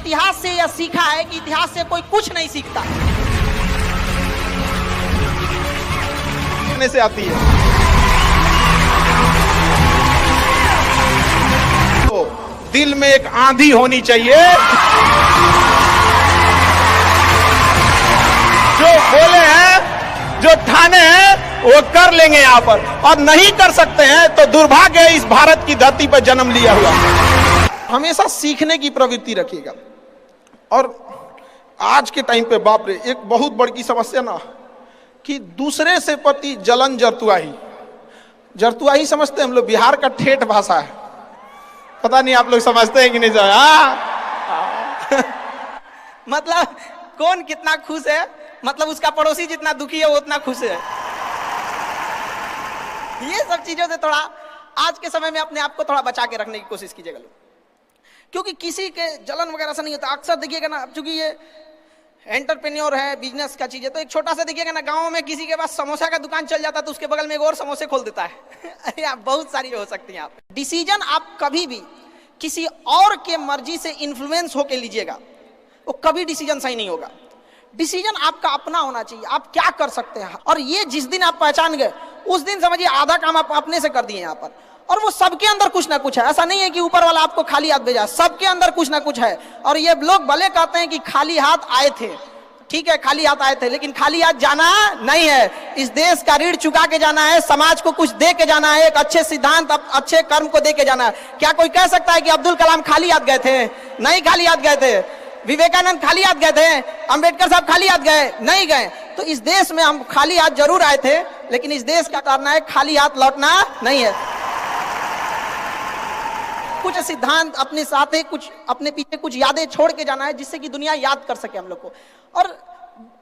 इतिहास से यह सीखा है कि इतिहास से कोई कुछ नहीं सीखता। से आती है तो दिल में एक आंधी होनी चाहिए, जो बोले हैं, जो ठाने हैं वो कर लेंगे यहाँ पर, और नहीं कर सकते हैं तो दुर्भाग्य है इस भारत की धरती पर जन्म लिया हुआ। हमेशा सीखने की प्रवृत्ति रखिएगा। और आज के टाइम पे बाप रे, एक बहुत बड़ी समस्या ना कि दूसरे से प्रति जलन जरतुआही समझते हैं हम लोग, बिहार का ठेठ भाषा है। पता नहीं आप लोग समझते हैं कि नहीं समझ? मतलब कौन कितना खुश है, मतलब उसका पड़ोसी जितना दुखी है वो उतना खुश है। ये सब चीजों से थोड़ा आज के समय में अपने आप को थोड़ा बचा के रखने की कोशिश कीजिएगा लोग, क्योंकि किसी के जलन वगैरह से नहीं होता। अक्सर देखिएगा ना, चूंकि ये एंटरप्रेन्योर है, बिजनेस का चीज है, तो एक छोटा सा देखिएगा ना, गांव में किसी के पास समोसा का दुकान चल जाता है तो उसके बगल में एक और समोसे खोल देता है। अरे आप बहुत सारी हो सकती हैं। आप डिसीजन आप कभी भी किसी और के मर्जी से इन्फ्लुएंस होके लीजिएगा, वो कभी डिसीजन सही नहीं होगा। डिसीजन आपका अपना होना चाहिए, आप क्या कर सकते हैं। और ये जिस दिन आप पहचान गए उस दिन समझिए आधा काम आप अपने से कर दिए यहाँ पर। और वो सबके अंदर कुछ ना कुछ है, ऐसा नहीं है कि ऊपर वाला आपको खाली हाथ भेजा, सबके अंदर कुछ ना कुछ है। और ये लोग भले कहते हैं कि खाली हाथ आए थे, ठीक है खाली हाथ आए थे, लेकिन खाली हाथ जाना नहीं है। इस देश का ऋण चुका के जाना है, समाज को कुछ दे के जाना है, एक अच्छे सिद्धांत अच्छे कर्म को दे के जाना है। क्या कोई कह सकता है कि अब्दुल कलाम खाली हाथ गए थे? नहीं खाली हाथ गए थे। विवेकानंद खाली हाथ गए थे? अंबेडकर साहब खाली हाथ गए? नहीं गए। तो इस देश में हम खाली हाथ जरूर आए थे, लेकिन इस देश का करना है, खाली हाथ लौटना नहीं है। कुछ सिद्धांत अपने साथ है, कुछ अपने पीछे कुछ यादें छोड़ के जाना है, जिससे कि दुनिया याद कर सके हम लोग को। और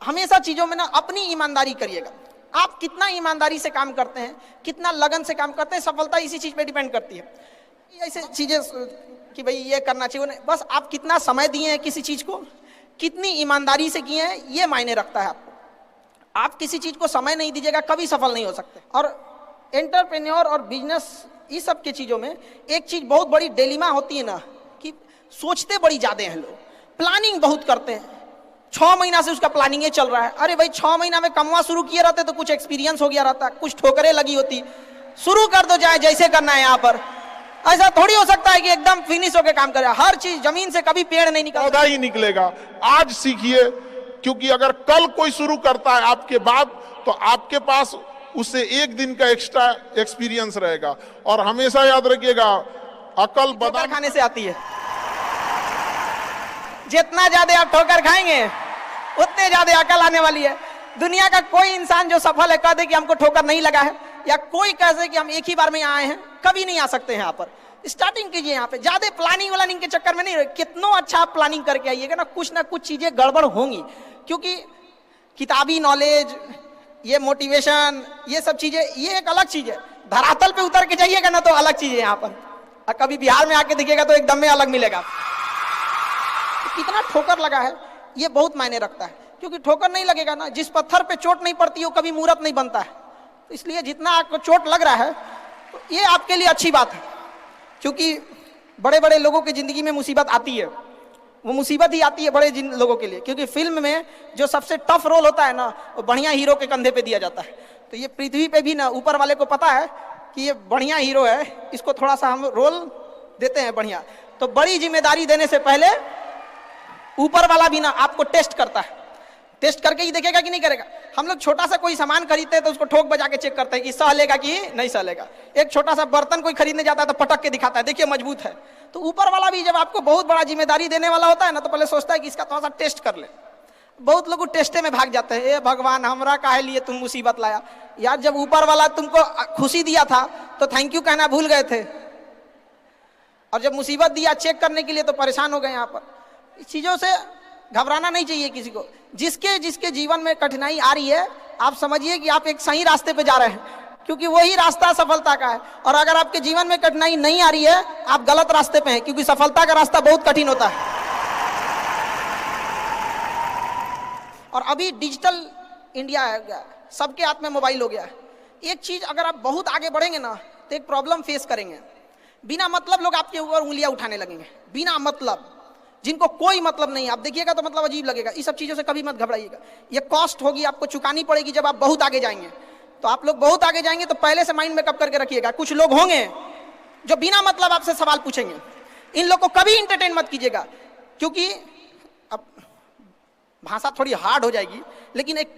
हमेशा चीजों में ना अपनी ईमानदारी करिएगा। आप कितना ईमानदारी से काम करते हैं, कितना लगन से काम करते हैं, सफलता इसी चीज पे डिपेंड करती है। ऐसे चीजें कि भाई ये करना चाहिए, बस आप कितना समय दिए हैं किसी चीज को, कितनी ईमानदारी से किए हैं, ये मायने रखता है आपको। आप किसी चीज को समय नहीं दीजिएगा, कभी सफल नहीं हो सकते। और एंटरप्रेन्योर और बिजनेस इस सब के चीजों में एक चीज बहुत बड़ी डिलेमा होती है ना, कि सोचते बड़ी ज्यादा हैं लोग, प्लानिंग बहुत करते हैं। 6 महीना से उसका प्लानिंग चल रहा है। अरे भाई 6 महीना में कमवा शुरू किए रहते तो कुछ एक्सपीरियंस हो गया रहता, कुछ ठोकरें लगी होती। शुरू कर दो, चाहे जैसे करना है। यहाँ पर ऐसा थोड़ी हो सकता है कि एकदम फिनिश होकर काम करे। हर चीज, जमीन से कभी पेड़ नहीं निकलता, पौधा ही निकलेगा। आज सीखिए, क्योंकि अगर कल कोई शुरू करता है आपके बाद, तो आपके पास उससे एक दिन का एक्स्ट्रा एक्सपीरियंस रहेगा। और हमेशा याद रखिएगा, अकल ठोकर खाने से आती है। जितना ज्यादा आप ठोकर खाएंगे उतने ज्यादा अकल आने वाली है। दुनिया का कोई इंसान जो सफल है कह दे कि हमको ठोकर नहीं लगा है, या कोई कह दे कि हम एक ही बार में यहाँ आए हैं, कभी नहीं आ सकते हैं। यहाँ पर स्टार्टिंग कीजिए, यहाँ पे ज्यादा प्लानिंग के चक्कर में नहीं रहे। कितना अच्छा आप प्लानिंग करके आइएगा ना कुछ चीजें गड़बड़ होंगी, क्योंकि किताबी नॉलेज, ये मोटिवेशन, ये सब चीजें, ये एक अलग चीज है। धरातल पे उतर के जाइएगा ना तो अलग चीज है। यहाँ पर कभी बिहार में आके दिखेगा तो एकदम में अलग मिलेगा। तो कितना ठोकर लगा है ये बहुत मायने रखता है, क्योंकि ठोकर नहीं लगेगा ना, जिस पत्थर पे चोट नहीं पड़ती वो कभी मूर्त नहीं बनता है। तो इसलिए जितना आपको चोट लग रहा है तो ये आपके लिए अच्छी बात है, क्योंकि बड़े बड़े लोगों की जिंदगी में मुसीबत आती है, वो मुसीबत ही आती है बड़े लोगों के लिए। क्योंकि फिल्म में जो सबसे टफ रोल होता है ना, वो बढ़िया हीरो के कंधे पे दिया जाता है। तो ये पृथ्वी पे भी ना ऊपर वाले को पता है कि ये बढ़िया हीरो है, इसको थोड़ा सा हम रोल देते हैं बढ़िया। तो बड़ी जिम्मेदारी देने से पहले ऊपर वाला भी ना आपको टेस्ट करता है, टेस्ट करके ही देखेगा कि नहीं करेगा। हम लोग छोटा सा कोई सामान खरीदते हैं तो उसको ठोक बजा के चेक करते हैं कि सह लेगा कि नहीं सह लेगा। एक छोटा सा बर्तन कोई खरीदने जाता है तो पटक के दिखाता है, देखिए मजबूत है। तो ऊपर वाला भी जब आपको बहुत बड़ा जिम्मेदारी देने वाला होता है ना, तो पहले सोचता है कि इसका थोड़ा सा टेस्ट कर ले। बहुत लोग टेस्टे में भाग जाते हैं, ए भगवान हमरा काहे लिए तुम मुसीबत लाया। यार जब ऊपर वाला तुमको खुशी दिया था तो थैंक यू कहना भूल गए थे, और जब मुसीबत दिया चेक करने के लिए तो परेशान हो गए। यहाँ पर इस चीजों से घबराना नहीं चाहिए किसी को। जिसके जीवन में कठिनाई आ रही है, आप समझिए कि आप एक सही रास्ते पे जा रहे हैं, क्योंकि वही रास्ता सफलता का है। और अगर आपके जीवन में कठिनाई नहीं आ रही है, आप गलत रास्ते पे हैं, क्योंकि सफलता का रास्ता बहुत कठिन होता है। और अभी डिजिटल इंडिया है, सबके हाथ में मोबाइल हो गया है। एक चीज अगर आप बहुत आगे बढ़ेंगे ना, तो एक प्रॉब्लम फेस करेंगे। बिना मतलब लोग आपके ऊपर उंगलियां उठाने लगेंगे, बिना मतलब। जिनको कोई मतलब नहीं। आप देखिएगा तो मतलब अजीब लगेगा। इस सब चीजों से कभी मत घबराइएगा। ये कॉस्ट होगी, आपको चुकानी पड़ेगी जब आप बहुत आगे जाएंगे। तो आप लोग बहुत आगे जाएंगे तो पहले से माइंड में कब करके रखिएगा। कुछ लोग होंगे जो बिना मतलब आपसे सवाल पूछेंगे, इन लोग को कभी इंटरटेन मत कीजिएगा, क्योंकि अब भाषा थोड़ी हार्ड हो जाएगी, लेकिन एक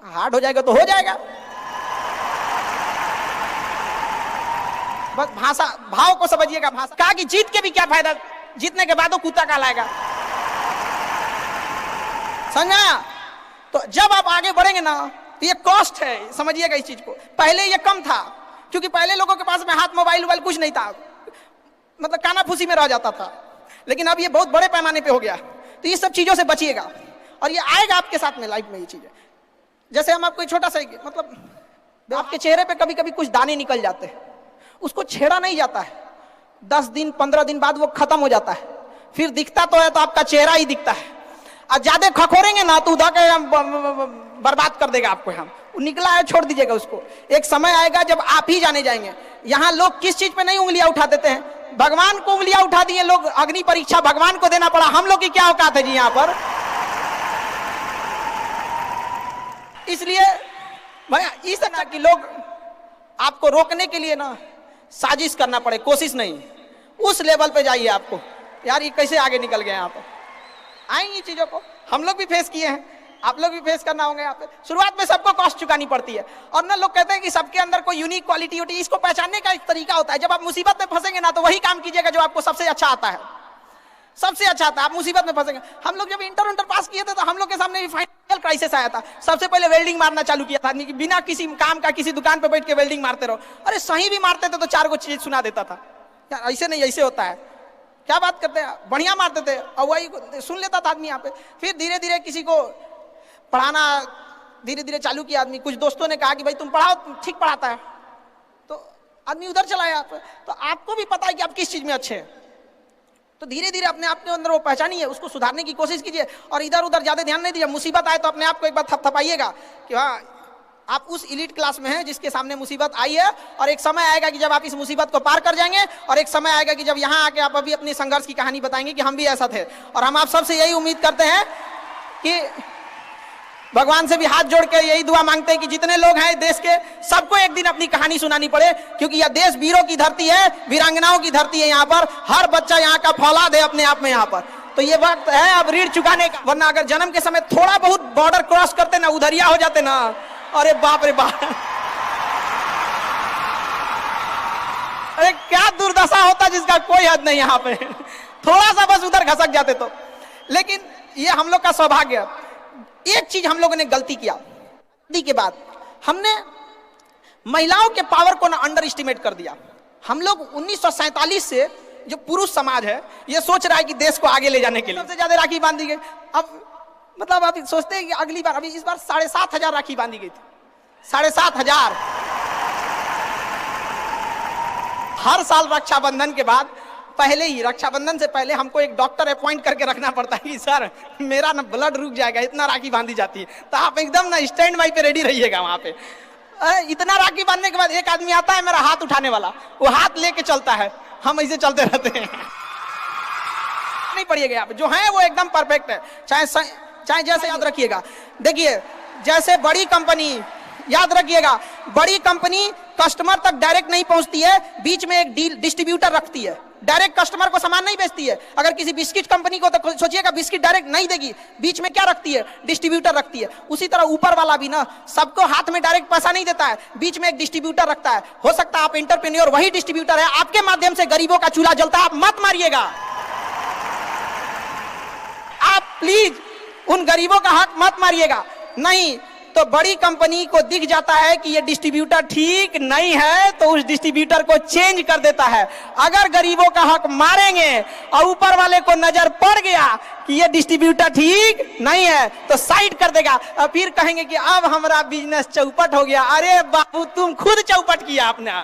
हार्ड हो जाएगा तो हो जाएगा। बस भाषा भाव को समझिएगा। भाषा कहा कि जीत के भी क्या फायदा, जीतने के बाद वो कुत्ता कहलाएगा। समझा? तो जब आप आगे बढ़ेंगे ना तो ये कॉस्ट है, समझिएगा इस चीज को। पहले ये कम था, क्योंकि पहले लोगों के पास में हाथ मोबाइल वोबाइल कुछ नहीं था, मतलब काना फूसी में रह जाता था। लेकिन अब ये बहुत बड़े पैमाने पे हो गया। तो ये सब चीजों से बचिएगा और ये आएगा आपके साथ में लाइफ में। ये चीजें जैसे हम आपको छोटा सा मतलब आपके चेहरे पे कभी कभी कुछ दाने निकल जाते हैं, उसको छेड़ा नहीं जाता है। 10 दिन 15 दिन बाद वो खत्म हो जाता है, फिर दिखता तो है तो आपका चेहरा ही दिखता है। और ज्यादा खखोरेंगे ना तो उधर के बर्बाद कर देगा आपको। हम निकला है छोड़ दीजिएगा उसको। एक समय आएगा जब आप ही जाने जाएंगे। यहाँ लोग किस चीज पे नहीं उंगलियां उठा देते हैं, भगवान को उंगलियां उठा दिए लोग। अग्नि परीक्षा भगवान को देना पड़ा, हम लोग की क्या औकात है जी यहाँ पर। इसलिए भैया इस तरह की लोग आपको रोकने के लिए ना साजिश करना पड़े, कोशिश नहीं। उस लेवल पे जाइए आपको, यार ये कैसे आगे निकल गए। यहाँ पर आएंगी चीजों को हम लोग भी फेस किए हैं, आप लोग भी फेस करना होगा। यहाँ पे शुरुआत में सबको कॉस्ट चुकानी पड़ती है। और ना लोग कहते हैं कि सबके अंदर कोई यूनिक क्वालिटी होती है। इसको पहचानने का एक तरीका होता है। जब आप मुसीबत में फंसेंगे ना तो वही काम कीजिएगा जो आपको सबसे अच्छा आता है, सबसे अच्छा आता है। आप मुसीबत में फंसेंगे। हम लोग जब इंटर पास किए थे तो हम लोग के सामने फाइनेंशियल क्राइसिस आया था। सबसे पहले वेल्डिंग मारना चालू किया था आदमी की, बिना किसी काम का किसी दुकान पे बैठ के वेल्डिंग मारते रहो। अरे सही भी मारते थे तो 4 को चीज सुना देता था, यार ऐसे नहीं ऐसे होता है, क्या बात करते हैं। बढ़िया मारते थे और वही सुन लेता था आदमी यहाँ पे। फिर धीरे धीरे किसी को पढ़ाना धीरे धीरे चालू किया आदमी। कुछ दोस्तों ने कहा कि भाई तुम पढ़ाओ, ठीक पढ़ाता है, तो आदमी उधर चला गया। तो आपको भी पता है कि आप किस चीज में अच्छे हैं, तो धीरे धीरे अपने आप के अंदर वो पहचानिए, उसको सुधारने की कोशिश कीजिए और इधर उधर ज्यादा ध्यान नहीं दीजिए। मुसीबत आए तो अपने आप को एक बार थपथपाइएगा कि हाँ आप उस इलीट क्लास में हैं जिसके सामने मुसीबत आई है। और एक समय आएगा कि जब आप इस मुसीबत को पार कर जाएंगे, और एक समय आएगा कि जब यहाँ आके आप अभी अपनी संघर्ष की कहानी बताएंगे कि हम भी ऐसा थे। और हम आप सबसे यही उम्मीद करते हैं कि भगवान से भी हाथ जोड़ के यही दुआ मांगते हैं कि जितने लोग हैं देश के, सबको एक दिन अपनी कहानी सुनानी पड़े, क्योंकि यह देश वीरों की धरती है, वीरांगनाओं की धरती है। यहाँ पर हर बच्चा यहाँ का फौलाद है अपने आप में। यहाँ पर तो ये वक्त है अब ऋण चुकाने का, वरना अगर जन्म के समय थोड़ा बहुत बॉर्डर क्रॉस करते ना, उधरिया हो जाते ना, अरे बाप रे बाप, अरे क्या दुर्दशा होता जिसका कोई हद नहीं। यहाँ पे थोड़ा सा बस उधर घसक जाते तो। लेकिन ये हम लोग का सौभाग्य है। एक चीज हम लोगों ने गलती किया के बाद, हमने महिलाओं के पावर को ना अंडर एस्टिमेट कर दिया। हम लोग 1947 से जो पुरुष समाज है ये सोच रहा है कि देश को आगे ले जाने के लिए सबसे ज्यादा राखी बांधी गई। अब मतलब अभी सोचते हैं कि अगली बार, अभी इस बार 7,500 राखी बांधी गई थी, 7,500। हर साल रक्षाबंधन के बाद, पहले ही रक्षाबंधन से पहले हमको एक डॉक्टर अपॉइंट करके रखना पड़ता है कि सर मेरा ना ब्लड रुक जाएगा, इतना राखी बांधी जाती है। तो आप एकदम ना स्टैंड बाई पे रेडी रहिएगा वहां पे। इतना राखी बांधने के बाद एक आदमी आता है मेरा हाथ उठाने वाला, वो हाथ लेके चलता है, हम ऐसे चलते रहते हैं। नहीं पड़िएगा आप, जो है वो एकदम परफेक्ट है। चाहे जैसे याद रखिएगा, देखिए जैसे बड़ी कंपनी, याद रखिएगा बड़ी कंपनी कस्टमर तक डायरेक्ट नहीं पहुंचती है, बीच में एक डिस्ट्रीब्यूटर रखती है, डायरेक्ट कस्टमर को सामान नहीं बेचती है। अगर किसी बिस्किट कंपनी को तो सोचिएगा बिस्किट डायरेक्ट नहीं देगी, बीच में क्या रखती है, डिस्ट्रीब्यूटर रखती है। उसी तरह ऊपर वाला भी ना सबको हाथ में डायरेक्ट पैसा नहीं देता है, बीच में एक डिस्ट्रीब्यूटर रखता है। हो सकता है आप एंटरप्रेन्योर वही डिस्ट्रीब्यूटर है, आपके माध्यम से गरीबों का चूल्हा जलता है, आप मत मारिएगा। आप प्लीज उन गरीबों का हक मत मारिएगा, नहीं तो बड़ी कंपनी को दिख जाता है कि ये डिस्ट्रीब्यूटर ठीक नहीं है तो उस डिस्ट्रीब्यूटर को चेंज कर देता है। अगर गरीबों का हक मारेंगे और ऊपर वाले को नजर पड़ गया कि ये डिस्ट्रीब्यूटर ठीक नहीं है तो साइड कर देगा, और फिर कहेंगे कि अब हमारा बिजनेस चौपट हो गया। अरे बाबू तुम खुद चौपट किया अपना।